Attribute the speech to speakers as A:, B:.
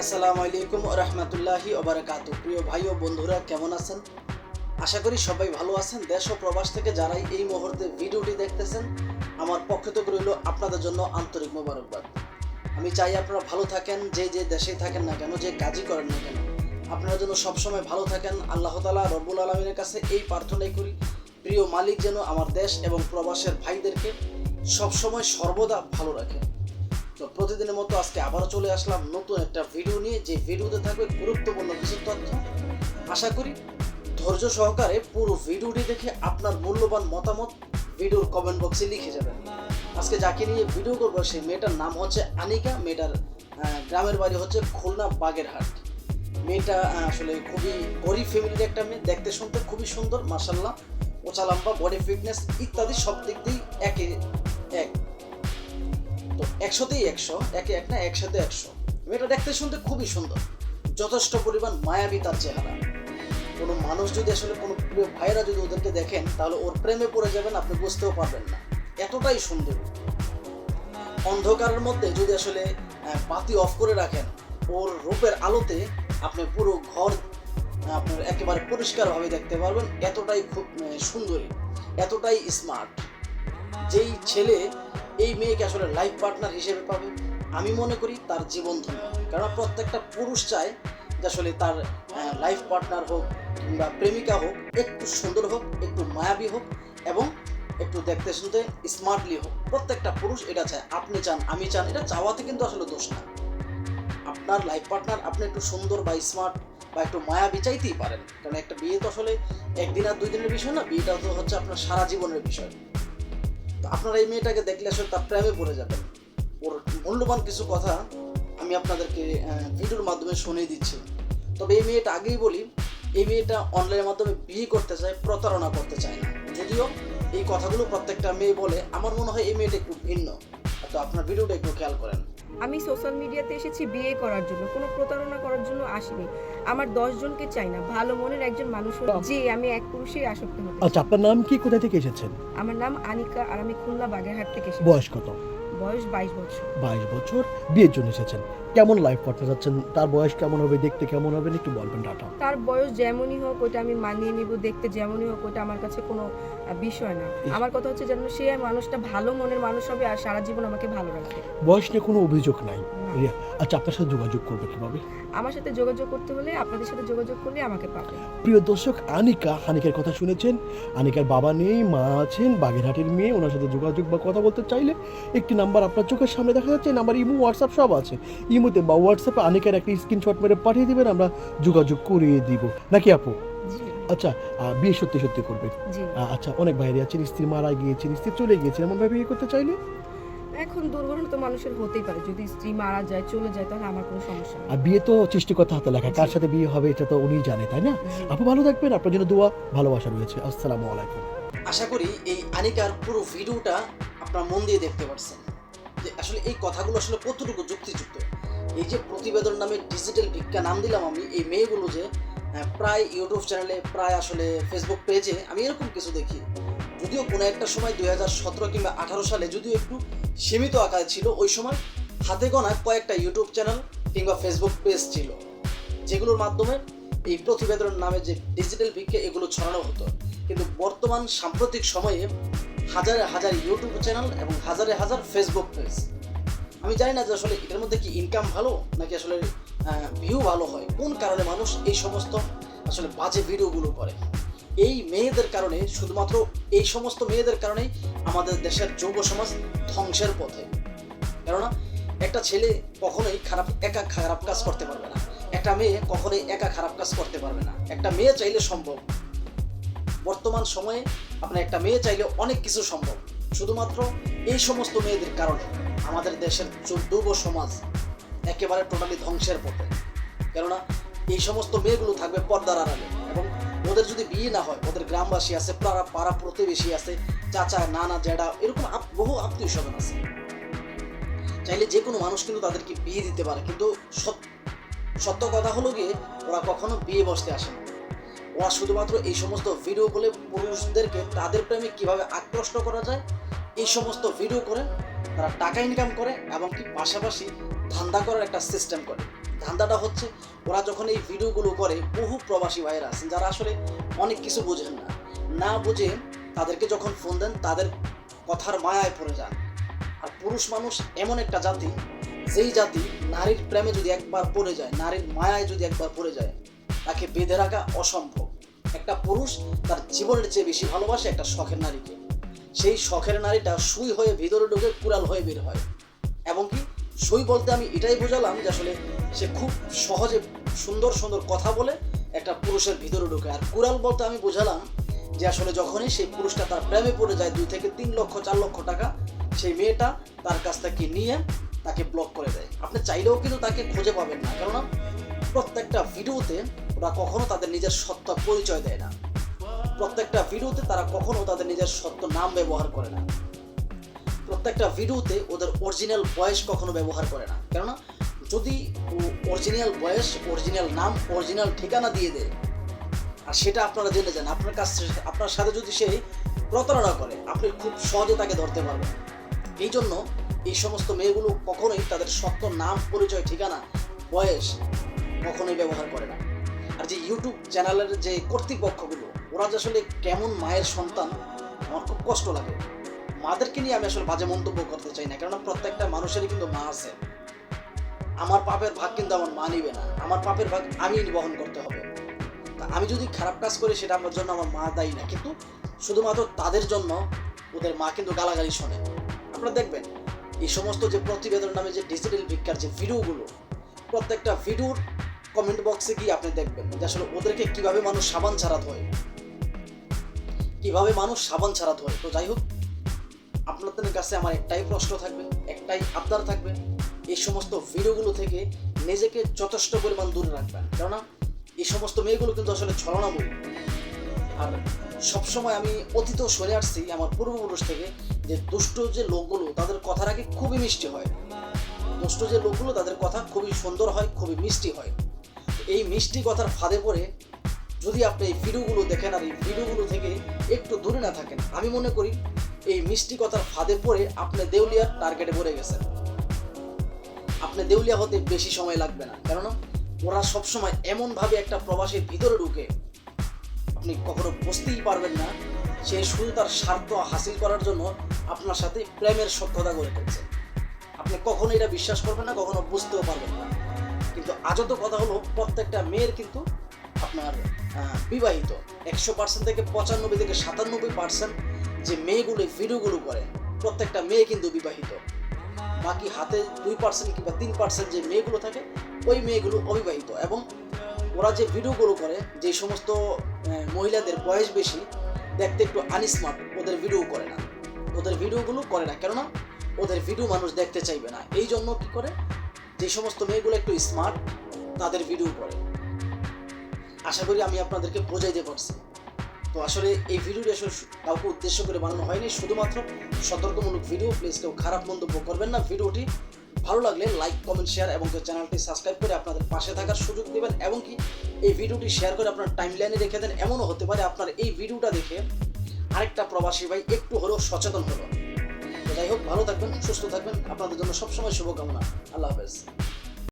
A: আসসালামু আলাইকুম ওয়া রাহমাতুল্লাহি ওয়া বারাকাতুহু। প্রিয় ভাই ও বন্ধুরা, কেমন আছেন? আশা করি সবাই ভালো আছেন। দেশ ও প্রবাস থেকে যারাই এই মুহূর্তে ভিডিওটি দেখতেছেন, আমার পক্ষ থেকে রইল আপনাদের জন্য আন্তরিক মোবারকবাদ। আমি চাই আপনারা ভালো থাকেন, যে দেশেই থাকেন না কেন, যে কাজই করেন না কেন, আপনারা যেন সবসময় ভালো থাকেন। আল্লাহ তাআলা রব্বুল আলামিনের কাছে এই প্রার্থনাই করি, প্রিয় মালিক যেন আমার দেশ এবং প্রবাসের ভাইদেরকে সবসময় সর্বদা ভালো রাখে। তো প্রতিদিনের মতো আজকে আবারও চলে আসলাম নতুন একটা ভিডিও নিয়ে, যে ভিডিওতে থাকবে গুরুত্বপূর্ণ কিছু তথ্য। আশা করি ধৈর্য সহকারে পুরো ভিডিওটি দেখে আপনার মূল্যবান মতামত ভিডিওর কমেন্ট বক্সে লিখে যাবেন। আজকে যাকে নিয়ে ভিডিও করবো সেই মেয়েটার নাম হচ্ছে আনিকা। মেয়েটার গ্রামের বাড়ি হচ্ছে খুলনা বাগেরহাট। মেয়েটা আসলে খুবই গরিব ফ্যামিলির একটা মেয়ে, দেখতে শুনতে খুবই সুন্দর, মাশাআল্লাহ, ওচা লম্বা, বডি ফিটনেস ইত্যাদি সব দিক দিয়েই একে এক। তো 100তেই 100, একে এক না 100তে 100। মেয়েটা দেখতে শুনতে খুবই সুন্দর, যথেষ্ট পরিমাণ মায়াবী তার চেহারা। কোনো মানুষ যদি আসলে কোনো প্রিয় ভাইরা যদি ওদেরকে দেখেন, তাহলে ওর প্রেমে পড়ে যাবেন, আপনি বুঝতেও পারবেন না, এতটাই সুন্দর। অন্ধকারের মধ্যে যদি আসলে বাতি অফ করে রাখেন, ওর রূপের আলোতে আপনি পুরো ঘর আপনার একেবারে পরিষ্কারভাবে দেখতে পারবেন। এতটাই খুব সুন্দরী, এতটাই স্মার্ট। যেই ছেলে এই মেয়েকে আসলে লাইফ পার্টনার হিসেবে পাবে, আমি মনে করি তার জীবন ধন্য। কারণ প্রত্যেকটা পুরুষ চায় যে আসলে তার লাইফ পার্টনার হোক কিংবা প্রেমিকা হোক একটু সুন্দর হোক, একটু মায়াবী হোক এবং একটু দেখতে শুনতে স্মার্টলি হোক। প্রত্যেকটা পুরুষ এটা চায়, আপনি চান, আমি চান, এটা চাওয়াতে কিন্তু আসলে দোষ না। আপনার লাইফ পার্টনার আপনি একটু সুন্দর বা স্মার্ট বা একটু মায়াবী চাইতেই পারেন। কারণ একটা বিয়ে তো আসলে একদিন আর 2 দিনের বিষয় না, বিয়েটা তো হচ্ছে আপনার সারা জীবনের বিষয়। তো আপনারা এই মেয়েটাকে দেখলে আসলে তার প্রেমে পড়ে যাবেন। ওর মূল্যবান কিছু কথা আমি আপনাদেরকে ভিডিওর মাধ্যমে শুনিয়ে দিচ্ছি। তবে এই মেয়েটা আগেই বলি, এই মেয়েটা অনলাইনের মাধ্যমে বিয়ে করতে চায়, প্রতারণা করতে চায় না। যদিও এই কথাগুলো প্রত্যেকটা মেয়ে বলে, আমার মনে হয় এই মেয়েটা একটু ভিন্ন। তো আপনার ভিডিওটা একটু খেয়াল করেন।
B: আমি সোশ্যাল মিডিয়াতে এসেছি বিয়ে করার জন্য, কোনো প্রতারণা করার জন্য আসিনি। আমার 10 জনকে চাই না, ভালো মনের একজন মানুষ হলে যে আমি এক পুরুষেই আসক্ত হতে চাই।
C: আচ্ছা, আপনার নাম কি, কোথা থেকে এসেছেন?
B: আমার নাম আনিকা আর আমি খুলনা বাগেরহাট থেকে এসেছি।
C: বয়স কত?
B: বয়স 22 বছর।
C: 22 বছর। বিয়ের জন্য এসেছেন। কেমন লাইফ পার্টনার যাচ্ছেন? তার বয়স কেমন হবে, দেখতে কেমন হবে, একটু বলবেন ডাটা।
B: তার বয়স যেমনই হোক ওটা আমি মানিয়ে নিব, দেখতে যেমনই হোক ওটা আমার কাছে কোনো বিষয় না। আমার কথা হচ্ছে যেন সে মানুষটা ভালো মনের মানুষ হবে আর সারা জীবন আমাকে ভালো রাখবে।
C: বয়স নিয়ে কোনো অভিযোগ নাই।
B: না।
C: রিয়া, আচ্ছা, আপনার সাথে যোগাযোগ করবে কিভাবে?
B: আমার সাথে যোগাযোগ করতে হলে আপনাদের সাথে যোগাযোগ করলে আমাকে পাবে।
C: প্রিয় দর্শক, আনিকার কথা শুনেছেন। আনিকার বাবা নেই, মা আছেন, বাগেরহাটের মেয়ে। ওনার সাথে যোগাযোগ বা কথা বলতে চাইলে একটি নাম্বার আপনার চোখের সামনে দেখা যাচ্ছে। নাম্বার ইমো, হোয়াটসঅ্যাপ সব আছে। ইমোতে বা হোয়াটসঅ্যাপে আনিকার একটা স্ক্রিনশট মেরে পাঠিয়ে দিবেন, আমরা যোগাযোগ করিয়ে দিব, নাকি আপু?
B: জি
C: আচ্ছা, বিয়ে সত্যি সত্যি করবেন?
B: জি।
C: আচ্ছা, অনেক বাইরে আছেন, স্ত্রী মারা গিয়েছেন, স্ত্রী চলে গিয়েছেন, এমনভাবে বিয়ে করতে চাইলে?
B: এখন দুর্ঘটনা তো মানুষের হতেই পারে, যদি স্ত্রী মারা যায় চলে যায় তাহলে আমার কোনো সমস্যা নেই।
C: আর বিয়ে তো সৃষ্টিকর্তা হাতে লেখা, কার সাথে বিয়ে হবে এটা তো উনিই জানে, তাই না?
B: জি।
C: আপু ভালো থাকবেন, আপনার জন্য দোয়া, ভালোবাসা রয়েছে। আসসালামু আলাইকুম।
A: আশা করি এই আনিকার পুরো ভিডিওটা আপনার মন দিয়ে দেখতে পাচ্ছেন, যে আসলে এই কথাগুলো আসলে কতটুকু যুক্তিযুক্ত। এই যে প্রতিবেদন নামে ডিজিটাল ভিক্ষা নাম দিলাম আমি, এই মেয়েগুলো যে প্রায় ইউটিউব চ্যানেলে, প্রায় আসলে ফেসবুক পেজে আমি এরকম কিছু দেখি। যদিও কোনো একটা সময় 2017 কিংবা 18 সালে যদিও একটু সীমিত আকারে ছিল, ওই সময় হাতে গোনা কয়েকটা ইউটিউব চ্যানেল কিংবা ফেসবুক পেজ ছিল, যেগুলোর মাধ্যমে এই প্রতিবেদন নামে যে ডিজিটাল ভিক্ষা এগুলো ছড়ানো হতো। কিন্তু বর্তমান সাম্প্রতিক সময়ে হাজারে হাজার ইউটিউব চ্যানেল এবং হাজারে হাজার ফেসবুক পেজ। আমি জানি না যে আসলে এটার মধ্যে কি ইনকাম ভালো নাকি আসলে ভিউ ভালো হয়, কোন কারণে মানুষ এই সমস্ত আসলে বাজে ভিডিওগুলো করে। এই মেয়েদের কারণে, শুধুমাত্র এই সমস্ত মেয়েদের কারণেই আমাদের দেশের যুব সমাজ ধ্বংসের পথে। কেননা একটা ছেলে কখনোই একা খারাপ কাজ করতে পারবে না, একটা মেয়ে কখনোই একা খারাপ কাজ করতে পারবে না। একটা মেয়ে চাইলে সম্ভব। বর্তমান সময়ে আপনার একটা মেয়ে চাইলে অনেক কিছু সম্ভব। শুধুমাত্র এই সমস্ত মেয়েদের কারণে আমাদের দেশের যুব সমাজ একেবারে টোটালি ধ্বংসের পথে। কেননা এই সমস্ত মেয়েগুলো থাকবে পর্দার আড়ালে, এবং ওদের যদি বিয়ে না হয়, ওদের গ্রামবাসী আছে, পাড়া প্রতিবেশী আছে, চাচা, নানা, জ্যাঠা, এরকম বহু আত্মীয় স্বজন আছে। চাইলে যে কোনো মানুষ কিন্তু তাদেরকে বিয়ে দিতে পারে, কিন্তু সত্য কথা হলো গিয়ে ওরা কখনো বিয়ে বসতে আসে না। ওরা শুধুমাত্র এই সমস্ত ভিডিও বলে পুরুষদেরকে তাদের প্রেমে কিভাবে আকৃষ্ট করা যায় এই সমস্ত ভিডিও করে তারা টাকা ইনকাম করে, এবং কি পাশাপাশি ধান্দা করার একটা সিস্টেম করে। ধান্দাটা হচ্ছে ওরা যখন এই ভিডিওগুলো করে, বহু প্রবাসী ভাইয়েরা আছেন যারা আসলে অনেক কিছু বোঝেন না, না বুঝে তাদেরকে যখন ফোন দেন তাদের কথার মায়ায় পড়ে যান। আর পুরুষ মানুষ এমন একটা জাতি, যেই জাতি নারীর প্রেমে যদি একবার পড়ে যায়, নারীর মায়ায় যদি একবার পড়ে যায়, তাকে বেঁধে রাখা অসম্ভব। একটা পুরুষ তার জীবনের চেয়ে বেশি ভালোবাসে একটা শখের নারীকে। সেই শখের নারীটা সুই হয়ে ভিতরে ঢুকে কুড়াল হয়ে বের হয়। এবং কি সুই বলতে আমি এটাই বোঝালাম যে আসলে সে খুব সহজে সুন্দর সুন্দর কথা বলে একটা পুরুষের ভিতরে ঢুকে। আর কুড়াল বলতে আমি বোঝালাম যে আসলে যখনই সেই পুরুষটা তার প্রেমে পড়ে যায়, 2 থেকে 3 লক্ষ 4 লক্ষ টাকা সেই মেয়েটা তার কাছ থেকে নিয়ে তাকে ব্লক করে দেয়। আপনি চাইলেও কিন্তু তাকে খুঁজে পাবেন না, কেননা প্রত্যেকটা ভিডিওতে ওরা কখনো তাদের নিজের সত্য পরিচয় দেয় না। প্রত্যেকটা ভিডিওতে তারা কখনো তাদের নিজের সত্য নাম ব্যবহার করে না। প্রত্যেকটা ভিডিওতে ওদের অরিজিনাল ভয়েস কখনো ব্যবহার করে না, কেননা যদি অরিজিনাল ভয়েস, অরিজিনাল নাম, অরিজিনাল ঠিকানা দিয়ে দেয় আর সেটা আপনারা জেনে যান, আপনার সাথে যদি সে প্রতারণা করে, আপনি খুব সহজে তাকে ধরতে পারবেন। এই জন্য এই সমস্ত মেয়েগুলো কখনোই তাদের সত্য নাম, পরিচয়, ঠিকানা, বয়স কখনোই ব্যবহার করে না। আর যে ইউটিউব চ্যানেলের যে কর্তৃপক্ষগুলো, ওরা যে আসলে কেমন মায়ের সন্তান, আমার খুব কষ্ট লাগে। মাদেরকে নিয়ে আমি আসলে বাজে মন্তব্য করতে চাই না, কেননা প্রত্যেকটা মানুষেরই কিন্তু মা আছে। আমার পাপের ভাগ কিন্তু আমার মা নিবে না, আমার পাপের ভাগ আমি বহন করতে হবে। তা আমি যদি খারাপ কাজ করি সেটা আমার জন্য আমার মা দায়ী না, কিন্তু শুধুমাত্র তাদের জন্য ওদের মা কিন্তু গালাগালি শোনে। আপনারা দেখবেন এই সমস্ত যে প্রতিবেদন নামে যে ডিজিটাল ভিক্ষার যে ভিডিওগুলো, প্রত্যেকটা ভিডিওর কমেন্ট বক্সে গিয়ে আপনি দেখবেন যে আসলে ওদেরকে কিভাবে মানুষ সাবান ছাড়াতে হয়, কিভাবে মানুষ সাবান ছাড়াতে হয়। তো যাই হোক, আপনাদের কাছে আমার একটাই প্রশ্ন থাকবে, একটাই আবদার থাকবে, এই সমস্ত ভিডিওগুলো থেকে নিজেকে যথেষ্ট পরিমাণ দূরে রাখবেন, কেননা এই সমস্ত মেয়েগুলো কিন্তু আসলে ছলনাময়ী। আর সবসময় আমি অতীতেও শুনে আসছি আমার পূর্বপুরুষ থেকে যে দুষ্ট যে লোকগুলো তাদের কথার আগে খুবই মিষ্টি হয়, দুষ্ট যে লোকগুলো তাদের কথা খুবই সুন্দর হয়, খুবই মিষ্টি হয়। এই মিষ্টি কথার ফাঁদে পড়ে যদি আপনি এই ভিডিওগুলো দেখেন আর এই ভিডিওগুলো থেকে একটু দূরে না থাকেন, আমি মনে করি এই মিষ্টি কথার ফাঁদে পড়ে আপনি দেউলিয়ার টার্গেটে পড়ে গেছেন। আপনি দেউলিয়া হতে বেশি সময় লাগবে না, কেননা ওরা সবসময় এমনভাবে একটা প্রবাসীর ভিতরে ঢুকে আপনি কখনো বুঝতেই পারবেন না সে শুধু তার স্বার্থ হাসিল করার জন্য আপনার সাথে প্রেমের সত্যতা গড়ে তুলছে। আপনি কখনো এটা বিশ্বাস করবেন না, কখনো বুঝতেও পারবেন না। কিন্তু আজত কথা হলো, প্রত্যেকটা মেয়ের কিন্তু আপনার বিবাহিত 100% থেকে 95 থেকে 97% যে মেয়েগুলো ভিডিওগুলো করে, প্রত্যেকটা মেয়ে কিন্তু বিবাহিত। বাকি হাতে 2% কিংবা 3% যে মেয়েগুলো থাকে, ওই মেয়েগুলো অবিবাহিত। এবং ওরা যে ভিডিওগুলো করে, যে সমস্ত মহিলাদের বয়স বেশি, দেখতে একটু আনস্মার্ট, ওদের ভিডিও করে না, ওদের ভিডিওগুলো করে না, কেননা ওদের ভিডিও মানুষ দেখতে চাইবে না। এই জন্য কী করে, যে সমস্ত মেয়েগুলো একটু স্মার্ট তাদের ভিডিও করে। আশা করি আমি আপনাদেরকে বোঝাইতে পারছি। তো আসলে এই ভিডিওটি আসলে কাউকে উদ্দেশ্য করে বানানো হয়নি, শুধুমাত্র সতর্কমূলক ভিডিও। প্লিজ কেউ খারাপ মন্তব্য করবেন না। ভিডিওটি ভালো লাগলে লাইক, কমেন্ট, শেয়ার এবং চ্যানেলটি সাবস্ক্রাইব করে আপনাদের পাশে থাকার সুযোগ দেবেন, এবং কি এই ভিডিওটি শেয়ার করে আপনার টাইমলাইনে রেখে দেন। এমনও হতে পারে আপনার এই ভিডিওটা দেখে আরেকটা প্রবাসী ভাই একটু হলেও সচেতন হলো। তো যাই হোক, ভালো থাকবেন, সুস্থ থাকবেন, আপনাদের জন্য সবসময় শুভকামনা। আল্লাহ হাফেজ।